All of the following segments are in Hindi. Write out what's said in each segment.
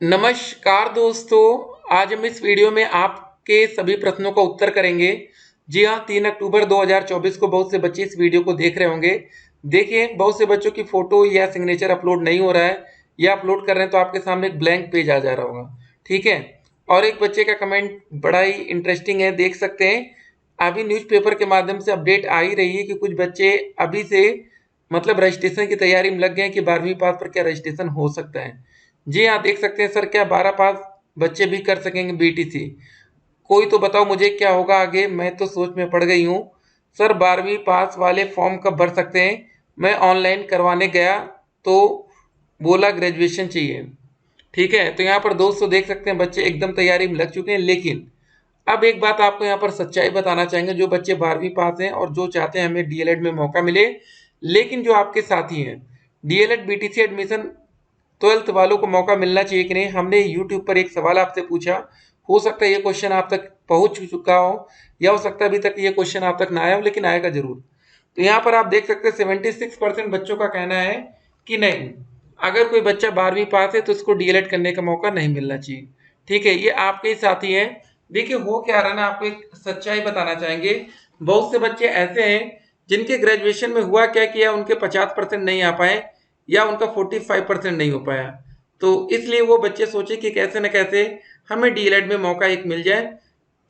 नमस्कार दोस्तों, आज हम इस वीडियो में आपके सभी प्रश्नों का उत्तर करेंगे। जी हाँ, 3 अक्टूबर 2024 को बहुत से बच्चे इस वीडियो को देख रहे होंगे। देखिए, बहुत से बच्चों की फ़ोटो या सिग्नेचर अपलोड नहीं हो रहा है या अपलोड कर रहे हैं तो आपके सामने एक ब्लैंक पेज आ जा रहा होगा, ठीक है? और एक बच्चे का कमेंट बड़ा ही इंटरेस्टिंग है, देख सकते हैं। अभी न्यूज़पेपर के माध्यम से अपडेट आ ही रही है कि कुछ बच्चे अभी से मतलब रजिस्ट्रेशन की तैयारी में लग गए हैं कि 12वीं पास पर क्या रजिस्ट्रेशन हो सकता है। जी हाँ, देख सकते हैं सर, क्या 12 पास बच्चे भी कर सकेंगे बीटीसी? कोई तो बताओ मुझे क्या होगा आगे, मैं तो सोच में पड़ गई हूँ। सर 12वीं पास वाले फॉर्म कब भर सकते हैं? मैं ऑनलाइन करवाने गया तो बोला ग्रेजुएशन चाहिए। ठीक है, तो यहाँ पर दोस्तों देख सकते हैं बच्चे एकदम तैयारी में लग चुके हैं। लेकिन अब एक बात आपको यहाँ पर सच्चाई बताना चाहेंगे, जो बच्चे 12वीं पास हैं और जो चाहते हैं हमें डीएलएड में मौका मिले, लेकिन जो आपके साथी हैं डीएलएड बीटीसी एडमिशन 12th वालों को मौका मिलना चाहिए कि नहीं, हमने यूट्यूब पर एक सवाल आपसे पूछा। हो सकता है ये क्वेश्चन आप तक पहुंच चुका हो या हो सकता है अभी तक ये क्वेश्चन आप तक ना आया हो, लेकिन आएगा जरूर। तो यहाँ पर आप देख सकते हैं 76% बच्चों का कहना है कि नहीं, अगर कोई बच्चा 12वीं पास है तो उसको डीएलएड करने का मौका नहीं मिलना चाहिए। ठीक है, ये आपके ही साथी हैं। देखिए हो क्या रहा ना, आपको एक सच्चाई बताना चाहेंगे। बहुत से बच्चे ऐसे हैं जिनके ग्रेजुएशन में हुआ क्या किया, उनके 50% नहीं आ पाए या उनका 45% नहीं हो पाया। तो इसलिए वो बच्चे सोचे कि कैसे न कैसे हमें डीएलएड में मौका एक मिल जाए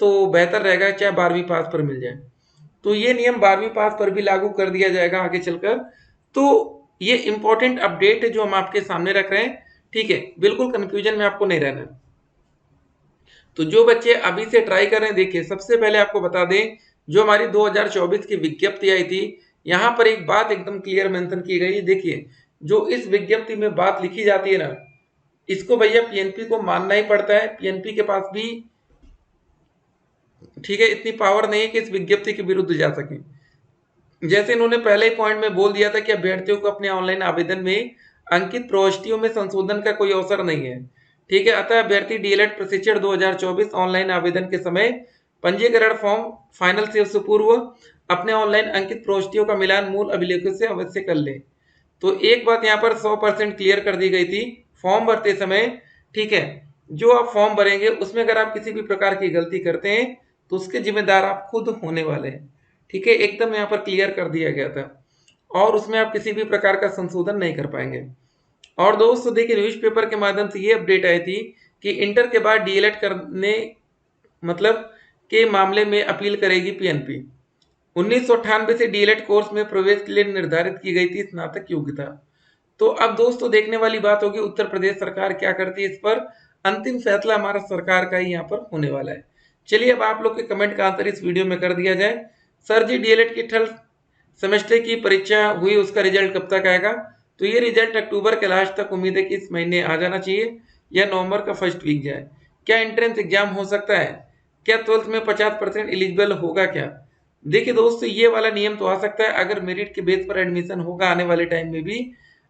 तो बेहतर रहेगा, चाहे 12वीं पास पर मिल जाए। तो ये नियम 12वीं पास पर भी लागू कर दिया जाएगा आगे चलकर। तो ये इंपॉर्टेंट अपडेट है जो हम आपके सामने रख रहे हैं। ठीक है, बिल्कुल कंफ्यूजन में आपको नहीं रहना। तो जो बच्चे अभी से ट्राई कर रहे हैं, देखिए सबसे पहले आपको बता दें, जो हमारी 2024 की विज्ञप्ति आई थी, यहाँ पर एक बात एकदम क्लियर मेंशन की गई है। देखिए, जो इस विज्ञप्ति में बात लिखी जाती है ना, इसको भैया पीएनपी को मानना ही पड़ता है। पीएनपी के पास भी, ठीक है, इतनी पावर नहीं है कि इस विज्ञप्ति के विरुद्ध जा सके। जैसे इन्होंने पहले ही पॉइंट में बोल दिया था कि अभ्यर्थियों को अपने ऑनलाइन आवेदन में अंकित प्रविष्टियों में संशोधन का कोई अवसर नहीं है। ठीक है, अतः अभ्यर्थी डीएलएड प्रशिक्षण 2024 ऑनलाइन आवेदन के समय पंजीकरण फॉर्म फाइनल से पूर्व अपने ऑनलाइन अंकित प्रविष्टियों का मिलान मूल अभिलेखों से अवश्य कर ले। तो एक बात यहाँ पर 100% क्लियर कर दी गई थी फॉर्म भरते समय। ठीक है, जो आप फॉर्म भरेंगे उसमें अगर आप किसी भी प्रकार की गलती करते हैं तो उसके जिम्मेदार आप खुद होने वाले हैं। ठीक है, एकदम यहाँ पर क्लियर कर दिया गया था और उसमें आप किसी भी प्रकार का संशोधन नहीं कर पाएंगे। और दोस्तों देखिए, न्यूज़पेपर के माध्यम से ये अपडेट आई थी कि इंटर के बाद डीएलएड करने मतलब के मामले में अपील करेगी पीएनपी। 1998 से डीएलएड कोर्स में प्रवेश के लिए निर्धारित की गई थी स्नातक योग्यता। तो अब दोस्तों देखने वाली बात होगी उत्तर प्रदेश सरकार क्या करती है इस पर। अंतिम फैसला हमारा सरकार का ही यहाँ पर होने वाला है। चलिए अब आप लोग के कमेंट का आंसर इस वीडियो में कर दिया जाए। सर जी, डीएलएड की थर्ड सेमेस्टर की परीक्षा हुई, उसका रिजल्ट कब तक आएगा? तो ये रिजल्ट अक्टूबर के लास्ट तक उम्मीद है कि इस महीने आ जाना चाहिए या नवंबर का फर्स्ट वीक जाए। क्या एंट्रेंस एग्जाम हो सकता है? क्या 12th में 50% एलिजिबल होगा क्या? देखिए दोस्तों, ये वाला नियम तो आ सकता है अगर मेरिट के बेस पर एडमिशन होगा आने वाले टाइम में भी।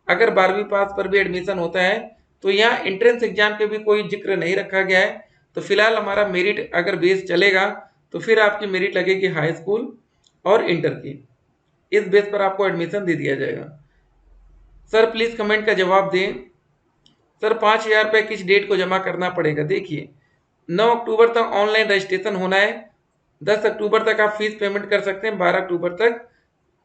अगर 12वीं पास पर भी एडमिशन होता है तो यहाँ एंट्रेंस एग्जाम के भी कोई जिक्र नहीं रखा गया है। तो फिलहाल हमारा मेरिट अगर बेस चलेगा तो फिर आपकी मेरिट लगेगी हाई स्कूल और इंटर की, इस बेस पर आपको एडमिशन दे दिया जाएगा। सर प्लीज कमेंट का जवाब दें। सर 5,000 रुपये किस डेट को जमा करना पड़ेगा? देखिए, 9 अक्टूबर तक ऑनलाइन रजिस्ट्रेशन होना है। 10 अक्टूबर तक आप फीस पेमेंट कर सकते हैं, 12 अक्टूबर तक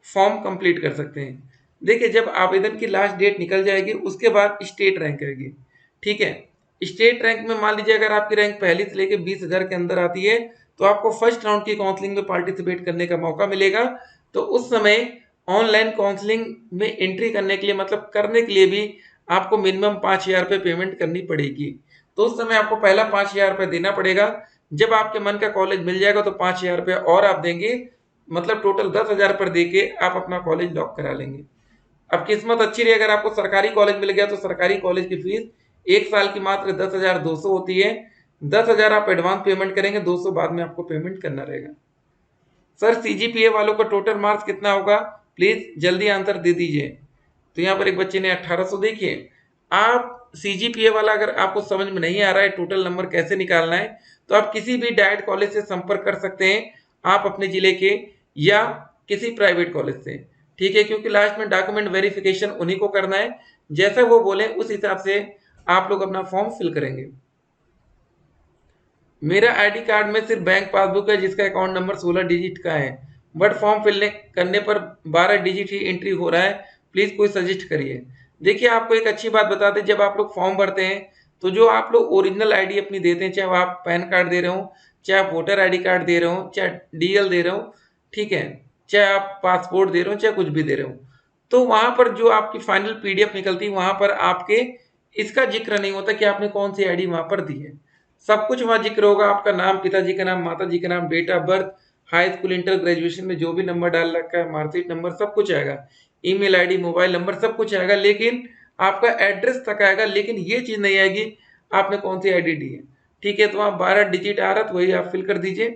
फॉर्म कंप्लीट कर सकते हैं। देखिए, जब आवेदन की लास्ट डेट निकल जाएगी उसके बाद स्टेट रैंक आएगी। ठीक है, स्टेट रैंक में मान लीजिए अगर आपकी रैंक पहली से लेकर 20,000 के अंदर आती है तो आपको फर्स्ट राउंड की काउंसलिंग में पार्टिसिपेट करने का मौका मिलेगा। तो उस समय ऑनलाइन काउंसलिंग में एंट्री करने के लिए मतलब करने के लिए भी आपको मिनिमम 5,000 रुपये पेमेंट करनी पड़ेगी। तो उस समय आपको पहला 5,000 रुपये देना पड़ेगा। जब आपके मन का कॉलेज मिल जाएगा तो 5,000 रुपये और आप देंगे, मतलब टोटल 10,000 पर देके आप अपना कॉलेज लॉक करा लेंगे। अब किस्मत अच्छी रही, अगर आपको सरकारी कॉलेज मिल गया तो सरकारी कॉलेज की फीस एक साल की मात्र 10,200 होती है। 10,000 आप एडवांस पेमेंट करेंगे, 200 बाद में आपको पेमेंट करना रहेगा। सर सीजीपीए वालों का टोटल मार्क्स कितना होगा? प्लीज जल्दी आंसर दे दीजिए। तो यहाँ पर एक बच्चे ने 1800। देखिए, आप सीजीपीए वाला अगर आपको समझ में नहीं आ रहा है टोटल नंबर कैसे निकालना है, तो आप किसी भी डाइट कॉलेज से संपर्क कर सकते हैं, आप अपने जिले के या किसी प्राइवेट कॉलेज से। ठीक है, क्योंकि लास्ट में डॉक्यूमेंट वेरिफिकेशन उन्हीं को करना है। जैसा वो बोले उस हिसाब से आप लोग अपना फॉर्म फिल करेंगे। मेरा आईडी कार्ड में सिर्फ बैंक पासबुक है जिसका अकाउंट नंबर 16 डिजिट का है, बट फॉर्म फिल करने पर 12 डिजिट ही एंट्री हो रहा है। प्लीज कोई सजेस्ट करिए। देखिए आपको एक अच्छी बात बताते हैं, जब आप लोग फॉर्म भरते हैं तो जो आप लोग ओरिजिनल आईडी अपनी देते हैं, चाहे आप पैन कार्ड दे रहे हो, चाहे आप वोटर आईडी कार्ड दे रहे हो, चाहे डीएल दे रहे हो, ठीक है, चाहे आप पासपोर्ट दे रहे हो, चाहे कुछ भी दे रहे हो, तो वहां पर जो आपकी फाइनल पीडीएफ निकलती है वहां पर आपके इसका जिक्र नहीं होता कि आपने कौन सी आईडी वहां पर दी है। सब कुछ वहां जिक्र होगा, आपका नाम, पिताजी का नाम, माता जी का नाम, date of birth, high school, inter, graduation में जो भी नंबर डाल रखा है, मार्कशीट नंबर, सब कुछ आएगा, ईमेल आईडी, मोबाइल नंबर, सब कुछ आएगा, लेकिन आपका एड्रेस तक आएगा, लेकिन ये चीज नहीं आएगी आपने कौन सी आईडी दी है। ठीक है, तो वहां 12 डिजिट आ रहा तो वही आप फिल कर दीजिए।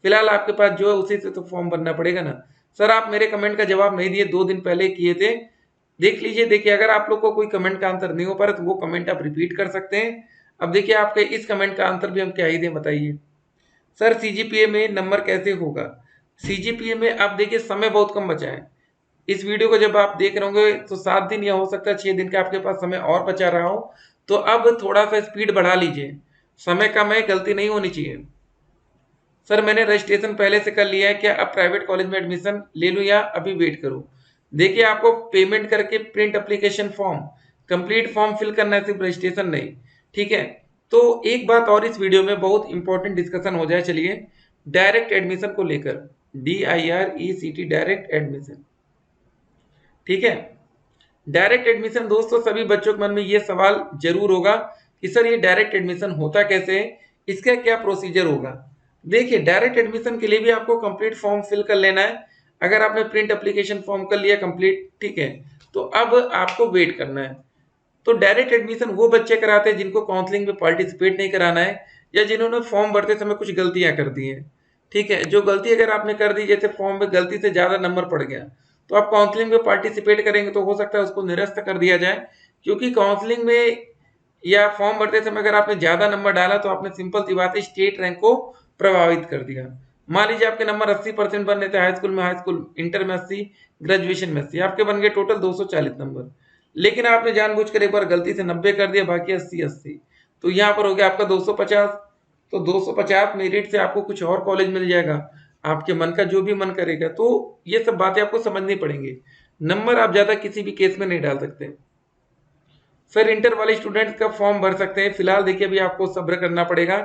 फिलहाल आपके पास जो है उसी से तो फॉर्म भरना पड़ेगा ना। सर आप मेरे कमेंट का जवाब नहीं दिए, 2 दिन पहले किए थे, देख लीजिए। देखिए अगर आप लोग को कोई कमेंट का आंसर नहीं हो पा रहा तो वो कमेंट आप रिपीट कर सकते हैं। अब देखिए आपके इस कमेंट का आंसर भी हम क्या ही दें बताइए। सर सीजीपीए में नंबर कैसे होगा? सीजीपीए में आप देखिए समय बहुत कम बचा है। इस वीडियो को जब आप देख रहे होंगे तो 7 दिन या हो सकता है 6 दिन का आपके पास समय और बचा रहा हो, तो अब थोड़ा सा स्पीड बढ़ा लीजिए, समय कम है, गलती नहीं होनी चाहिए। सर मैंने रजिस्ट्रेशन पहले से कर लिया है, क्या अब प्राइवेट कॉलेज में एडमिशन ले लूं या अभी वेट करूं? देखिए आपको पेमेंट करके print application form, complete form fill करना है, सिर्फ रजिस्ट्रेशन नहीं। ठीक है, तो एक बात और इस वीडियो में बहुत इंपॉर्टेंट डिस्कशन हो जाए, चलिए, डायरेक्ट एडमिशन को लेकर, DIRECT डायरेक्ट एडमिशन। ठीक है, डायरेक्ट एडमिशन दोस्तों सभी बच्चों के मन में ये सवाल जरूर होगा कि सर ये डायरेक्ट एडमिशन होता कैसे है, इसका क्या प्रोसीजर होगा। देखिए डायरेक्ट एडमिशन के लिए भी आपको कंप्लीट फॉर्म फिल कर लेना है। अगर आपने प्रिंट एप्लीकेशन फॉर्म कर लिया कंप्लीट, ठीक है, तो अब आपको वेट करना है। तो डायरेक्ट एडमिशन वो बच्चे कराते हैं जिनको काउंसलिंग में पार्टिसिपेट नहीं कराना है, या जिन्होंने फॉर्म भरते समय कुछ गलतियां कर दी हैं। ठीक है, जो गलती अगर आपने कर दी, जैसे फॉर्म में गलती से ज्यादा नंबर पड़ गया, तो आप काउंसलिंग में पार्टिसिपेट करेंगे तो हो सकता है उसको निरस्त कर दिया जाए, क्योंकि काउंसलिंग में या फॉर्म भरते समय अगर आपने ज्यादा नंबर डाला तो आपने सिंपल सी बात है स्टेट रैंक को प्रभावित कर दिया। मान लीजिए आपके नंबर 80% बन रहे थे, हाई स्कूल में, हाई स्कूल इंटर में 80, ग्रेजुएशन में 80, आपके बन गए टोटल 240 नंबर, लेकिन आपने जानबूझकर एक बार गलती से 90 कर दिया, बाकी 80-80, तो यहाँ पर हो गया आपका 250। तो 250 मेरिट से आपको कुछ और कॉलेज मिल जाएगा, आपके मन का जो भी मन करेगा। तो ये सब बातें आपको समझनी पड़ेंगी, नंबर आप ज्यादा किसी भी केस में नहीं डाल सकते। सर इंटर वाले स्टूडेंट्स का फॉर्म भर सकते हैं? फिलहाल देखिए अभी आपको सब्र करना पड़ेगा,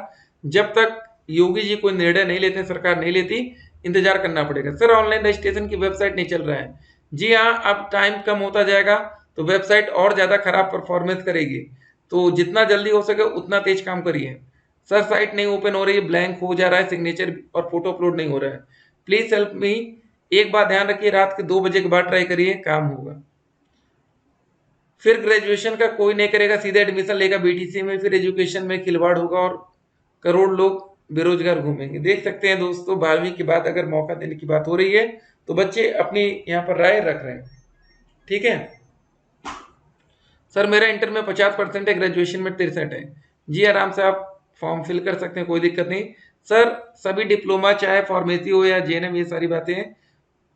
जब तक योगी जी कोई निर्णय नहीं लेते, सरकार नहीं लेती, इंतजार करना पड़ेगा। सर ऑनलाइन रजिस्ट्रेशन की वेबसाइट नहीं चल रहा है। जी हाँ, अब टाइम कम होता जाएगा तो वेबसाइट और ज्यादा खराब परफॉर्मेंस करेगी, तो जितना जल्दी हो सके उतना तेज काम करिए। सर साइट नहीं ओपन हो रही है, ब्लैंक हो जा रहा है, सिग्नेचर और फोटो अपलोड नहीं हो रहा है, प्लीज हेल्प मी। एक बात ध्यान रखिए, रात के 2 बजे के बाद ट्राई करिए, काम होगा। फिर ग्रेजुएशन का कोई नहीं करेगा, सीधे एडमिशन लेगा बीटीसी में, फिर एजुकेशन में खिलवाड़ होगा और करोड़ लोग बेरोजगार घूमेंगे। देख सकते हैं दोस्तों, 12वीं के बाद अगर मौका देने की बात हो रही है तो बच्चे अपनी यहाँ पर राय रख रहे हैं। ठीक है, सर मेरा इंटर में 50% है, ग्रेजुएशन में 63 है। जी आराम से आप फॉर्म फिल कर सकते हैं, कोई दिक्कत नहीं। सर सभी डिप्लोमा, चाहे फार्मेसी हो या जेएनएम, ये सारी बातें हैं,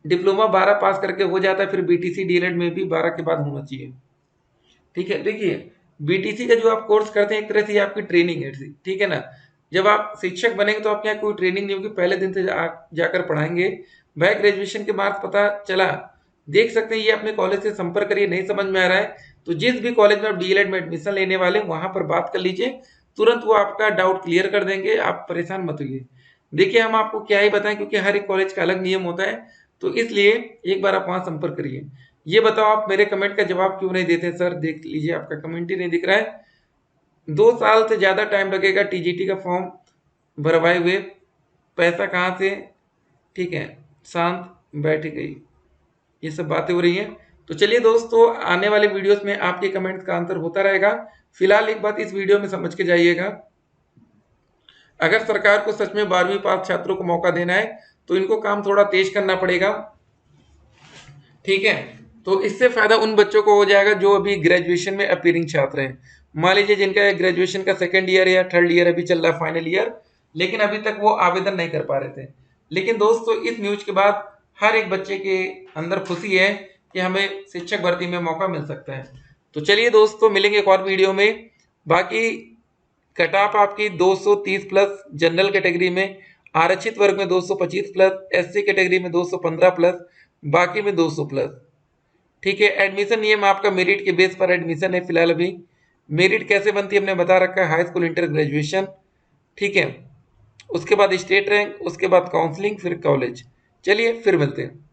डिप्लोमा 12 पास करके हो जाता है, फिर बीटीसी डीएलएड में भी 12 के बाद होना चाहिए। ठीक है, देखिए बीटीसी का जो आप कोर्स करते हैं एक तरह से आपकी ट्रेनिंग है, ठीक है ना। जब आप शिक्षक बनेंगे तो आपके यहाँ कोई ट्रेनिंग नहीं होगी, पहले दिन से जाकर पढ़ाएंगे। भाई ग्रेजुएशन के मार्क्स पता चला, देख सकते हैं, ये अपने कॉलेज से संपर्क करिए, नहीं समझ में आ रहा है तो जिस भी कॉलेज में आप डीएलएड में एडमिशन लेने वाले वहां पर बात कर लीजिए, तुरंत वो आपका डाउट क्लियर कर देंगे, आप परेशान मत होइए। देखिए हम आपको क्या ही बताएं, क्योंकि हर एक कॉलेज का अलग नियम होता है, तो इसलिए एक बार आप वहां संपर्क करिए। ये बताओ आप मेरे कमेंट का जवाब क्यों नहीं देते? सर देख लीजिए आपका कमेंट ही नहीं दिख रहा है। 2 साल से ज्यादा टाइम लगेगा टीजीटी का फॉर्म भरवाए हुए, पैसा कहाँ से? ठीक है, शांत बैठ गई, ये सब बातें हो रही हैं। तो चलिए दोस्तों, आने वाले वीडियोस में आपके कमेंट्स का आंसर होता रहेगा। फिलहाल एक बात इस वीडियो में समझ के जाइएगा, अगर सरकार को सच में 12वीं पास छात्रों को मौका देना है तो इनको काम थोड़ा तेज करना पड़ेगा। ठीक है, तो इससे फायदा उन बच्चों को हो जाएगा जो अभी ग्रेजुएशन में अपीयरिंग छात्र हैं। मान लीजिए जिनका ग्रेजुएशन का 2nd ईयर या 3rd ईयर अभी चल रहा है, फाइनल ईयर, लेकिन अभी तक वो आवेदन नहीं कर पा रहे थे। लेकिन दोस्तों इस न्यूज के बाद हर एक बच्चे के अंदर खुशी है कि हमें शिक्षक भर्ती में मौका मिल सकता है। तो चलिए दोस्तों, मिलेंगे एक और वीडियो में। बाकी कट ऑफ आपकी 230 प्लस, जनरल कैटेगरी में, आरक्षित वर्ग में 225 प्लस, एससी कैटेगरी में 215 प्लस, बाकी में 200 प्लस। ठीक है, एडमिशन नियम आपका मेरिट के बेस पर एडमिशन है फिलहाल अभी। मेरिट कैसे बनती है हमने बता रखा है, हाई स्कूल, इंटर, ग्रेजुएशन। ठीक है, उसके बाद स्टेट रैंक, उसके बाद काउंसलिंग, फिर कॉलेज। चलिए फिर मिलते हैं।